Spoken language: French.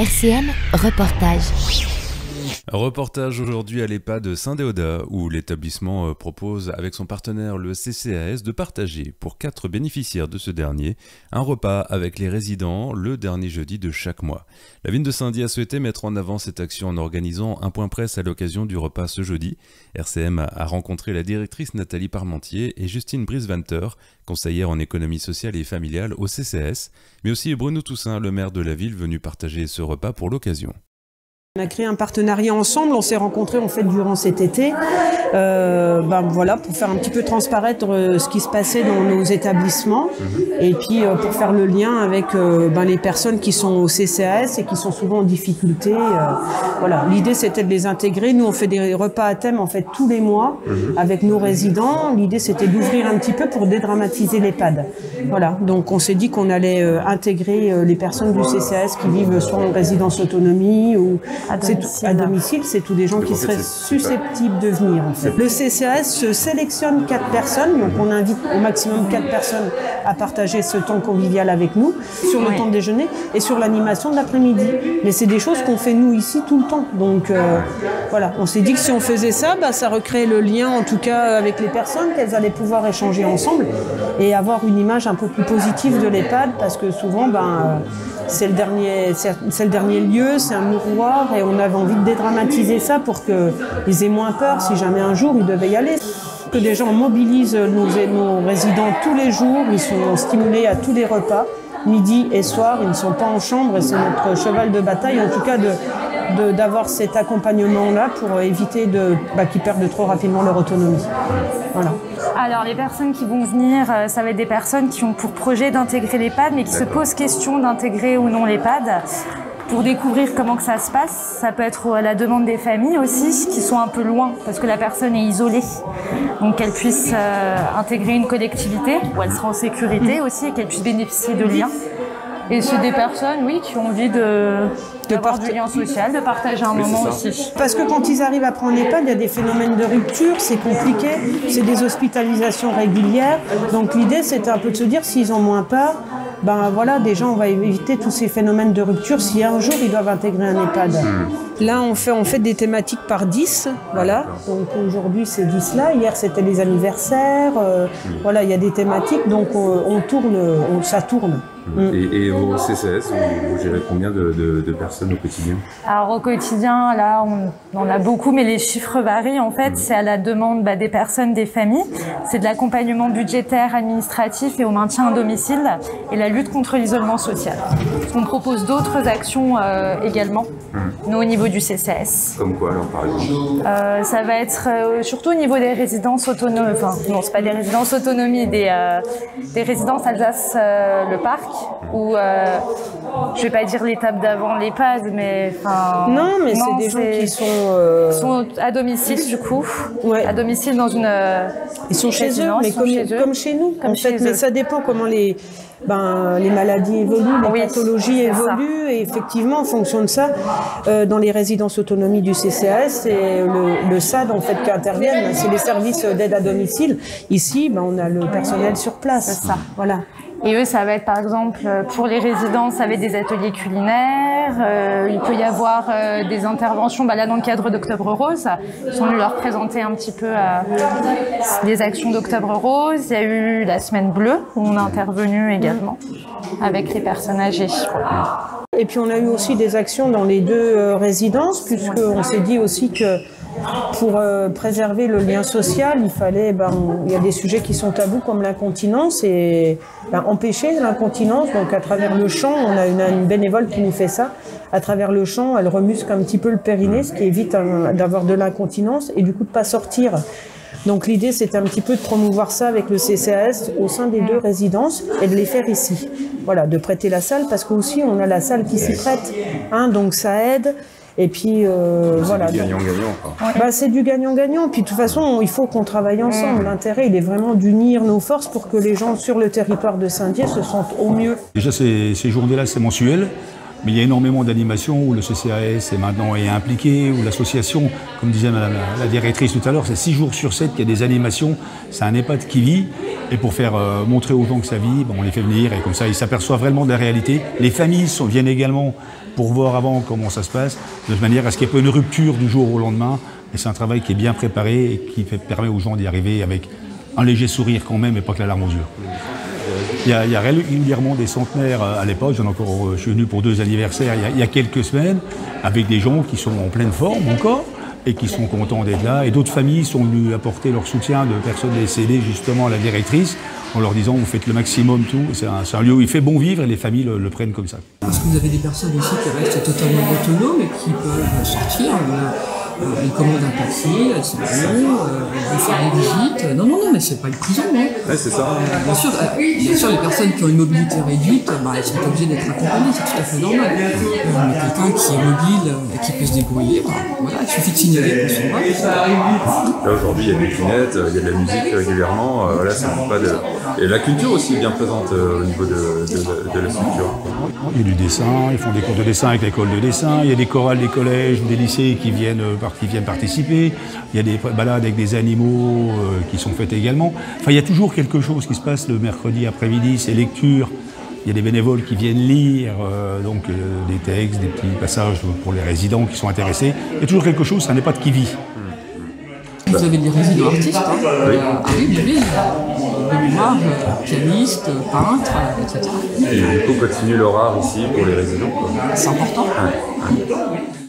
RCM Reportage. Reportage aujourd'hui à l'EHPAD Saint-Déodat où l'établissement propose avec son partenaire le CCAS de partager pour 4 bénéficiaires de ce dernier un repas avec les résidents le dernier jeudi de chaque mois. La ville de Saint-Dié a souhaité mettre en avant cette action en organisant un point presse à l'occasion du repas ce jeudi. RCM a rencontré la directrice Nathalie Parmentier et Justine Brisvanter, conseillère en économie sociale et familiale au CCAS, mais aussi Bruno Toussaint, le maire de la ville, venu partager ce repas pour l'occasion. On a créé un partenariat ensemble, on s'est rencontrés en fait durant cet été, voilà, pour faire un petit peu transparaître ce qui se passait dans nos établissements et puis pour faire le lien avec les personnes qui sont au CCAS et qui sont souvent en difficulté. Voilà, l'idée c'était de les intégrer. Nous on fait des repas à thème en fait tous les mois avec nos résidents. L'idée c'était d'ouvrir un petit peu pour dédramatiser l'EHPAD. Voilà, donc on s'est dit qu'on allait intégrer les personnes du CCAS qui vivent soit en résidence autonomie ou à domicile, c'est tous des gens qui seraient susceptibles de venir. En fait. Le CCAS sélectionne 4 personnes, donc on invite au maximum 4 personnes à partager ce temps convivial avec nous, sur le temps de déjeuner et sur l'animation de l'après-midi. Mais c'est des choses qu'on fait nous ici tout le temps. Donc voilà, on s'est dit que si on faisait ça, ça recréait le lien en tout cas avec les personnes, qu'elles allaient pouvoir échanger ensemble et avoir une image un peu plus positive de l'EHPAD parce que souvent, c'est le dernier lieu, c'est un miroir et on avait envie de dédramatiser ça pour qu'ils aient moins peur si jamais un jour ils devaient y aller. Que des gens mobilisent nos résidents tous les jours, ils sont stimulés à tous les repas, midi et soir, ils ne sont pas en chambre et c'est notre cheval de bataille en tout cas d'avoir cet accompagnement-là pour éviter qu'ils perdent trop rapidement leur autonomie. Voilà. Alors les personnes qui vont venir, ça va être des personnes qui ont pour projet d'intégrer l'EHPAD mais qui se posent question d'intégrer ou non l'EHPAD. Pour découvrir comment que ça se passe, ça peut être à la demande des familles aussi, qui sont un peu loin, parce que la personne est isolée. Donc qu'elle puisse intégrer une collectivité, où elle sera en sécurité aussi, et qu'elle puisse bénéficier de liens. Et c'est des personnes, oui, qui ont envie d'avoir du lien social, de partager un moment aussi. Parce que quand ils arrivent après en EHPAD, il y a des phénomènes de rupture, c'est compliqué, c'est des hospitalisations régulières. Donc l'idée, c'était un peu de se dire, s'ils ont moins peur, voilà, déjà on va éviter tous ces phénomènes de rupture si un jour ils doivent intégrer un EHPAD. Là on fait des thématiques par 10, voilà. Donc aujourd'hui c'est 10 là, hier c'était les anniversaires, voilà, il y a des thématiques, donc ça tourne. Et au CCAS, vous gérez combien de personnes au quotidien? Alors au quotidien, là, on en a beaucoup, mais les chiffres varient. En fait, c'est à la demande des personnes, des familles. C'est de l'accompagnement budgétaire, administratif et au maintien à domicile et la lutte contre l'isolement social. On propose d'autres actions également, nous au niveau du CCAS. Comme quoi alors par exemple? Ça va être surtout au niveau des résidences autonomes, enfin non, c'est pas des résidences autonomie, des résidences Alsace le Parc. Ou je vais pas dire l'étape d'avant l'EHPAD, mais non, mais c'est des gens qui sont à domicile du coup, à domicile dans une. Ils sont chez eux, mais comme chez nous, en fait. Mais ça dépend comment les maladies évoluent, les pathologies évoluent, et effectivement, en fonction de ça, dans les résidences autonomie du CCAS, c'est le SAD en fait qui intervient, c'est les services d'aide à domicile. Ici, on a le personnel sur place. C'est ça. Voilà. Et eux, ça va être par exemple pour les résidents, ça va être des ateliers culinaires. Il peut y avoir des interventions. Là, dans le cadre d'Octobre Rose, ils sont venus leur présenter un petit peu des actions d'Octobre Rose. Il y a eu la Semaine Bleue où on a intervenu également avec les personnes âgées. Et puis on a eu aussi des actions dans les 2 résidences, puisqu'on s'est dit aussi que pour préserver le lien social, il fallait, il y a des sujets qui sont tabous comme l'incontinence et empêcher l'incontinence. Donc à travers le chant, on a une bénévole qui nous fait ça. À travers le chant, elle remuscle un petit peu le périnée, ce qui évite d'avoir de l'incontinence et du coup de pas sortir. Donc l'idée, c'était un petit peu de promouvoir ça avec le CCAS au sein des 2 résidences et de les faire ici. Voilà, de prêter la salle parce qu'aussi on a la salle qui s'y prête, donc ça aide. Et puis voilà. C'est du gagnant-gagnant. C'est du gagnant-gagnant. Puis de toute façon, il faut qu'on travaille ensemble. L'intérêt, il est vraiment d'unir nos forces pour que les gens sur le territoire de Saint-Dié se sentent au mieux. Déjà, ces journées-là, c'est mensuel. Mais il y a énormément d'animations où le CCAS est impliqué, où l'association, comme disait la directrice tout à l'heure, c'est 6 jours sur 7 qu'il y a des animations. C'est un EHPAD qui vit. Et pour faire montrer aux gens que ça vit, on les fait venir et comme ça, ils s'aperçoivent vraiment de la réalité. Les familles viennent également pour voir avant comment ça se passe, de manière à ce qu'il n'y ait pas une rupture du jour au lendemain. Et c'est un travail qui est bien préparé et qui permet aux gens d'y arriver avec un léger sourire quand même et pas que la larme aux yeux. Il y a régulièrement des centenaires à l'époque, je suis venu pour 2 anniversaires il y a quelques semaines, avec des gens qui sont en pleine forme encore et qui sont contents d'être là. Et d'autres familles sont venues apporter leur soutien de personnes décédées justement à la directrice, en leur disant vous faites le maximum, tout. C'est un lieu où il fait bon vivre et les familles le prennent comme ça. Parce que vous avez des personnes ici qui restent totalement autonomes et qui peuvent sortir. Ils commandent un taxi, elles sont vont faire des visites. Non, mais c'est pas une prison. Hein. Ouais, c'est ça. Bien sûr, les personnes qui ont une mobilité réduite, elles sont obligées d'être accompagnées, c'est tout à fait normal. Mais quelqu'un qui est mobile et qui peut se débrouiller, voilà, il suffit de signaler pour son bras. Là, aujourd'hui, il y a des lunettes, il y a de la musique régulièrement. Là, ça manque pas de... Et la culture aussi est bien présente au niveau de la structure. Il y a du dessin, ils font des cours de dessin avec l'école de dessin, il y a des chorales des collèges ou des lycées qui viennent participer, il y a des balades avec des animaux qui sont faites également. Enfin, il y a toujours quelque chose qui se passe le mercredi après-midi, c'est lecture. Il y a des bénévoles qui viennent lire des textes, des petits passages pour les résidents qui sont intéressés. Il y a toujours quelque chose, ça n'est pas de qui vit. Vous avez des résidents artistes, hein. Oui. Ah oui, de mémoire, pianistes, peintres, etc. Et du coup, continuer leur art ici pour les résidents. C'est important. Ouais.